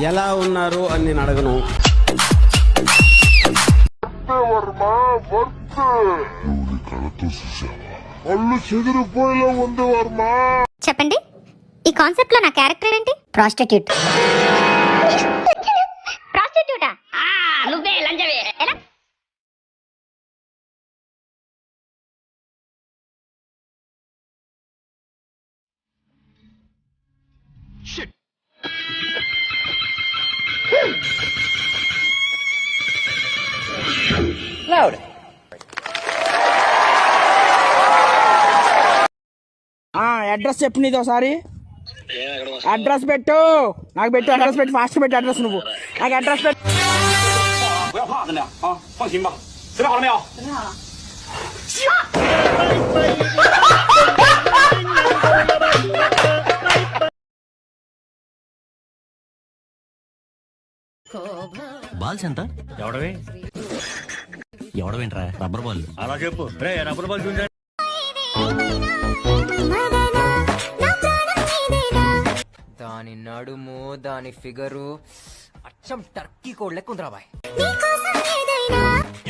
ఎలా ఉన్నారు అని నేను అడగను. చెప్పండి, ఈ కాన్సెప్ట్ లో నా క్యారెక్టర్ ఏంటి? ప్రాస్టిట్యూట్. ప్రాస్టిట్యూటా? నువ్వే లంజవే. ఎలా? అడ్రస్ చెప్పు నీది ఒకసారి. అడ్రస్ పెట్టు, నాకు పెట్టు అడ్రస్ పెట్టు, ఫాస్ట్ పెట్టు అడ్రస్. నువ్వు నాకు అడ్రస్ పెట్టు. బాల్స్ ఎంత? ఎవడవేంట్రా? Rubber ball. అలా చెప్పు రే, రబ్బర్ బాల్ చూడండి. దాని నడుము, దాని ఫిగరు అచ్చం టర్కీ కోడ్ లెక్క ఉందిరా బాయ్.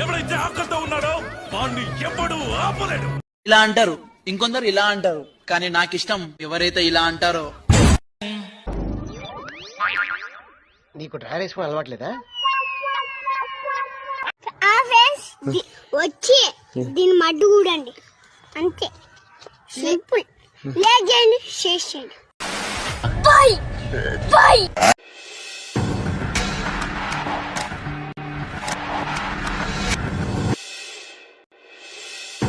ఎవరైతే ఆకలితో ఉన్నాడో వాడిని ఎప్పుడు ఆపలేడు. ఇలా అంటారు, ఇంకొందరు ఇలా అంటారు, కానీ నాకు ఇష్టం ఎవరైతే ఇలా అంటారో. నీకు డ్రైవర్ వేసుకుని అలవాట్లేదా? వచ్చి దీని మడ్డు కూడండి, అంతే సింపుల్. లేదండి చేసేయండి.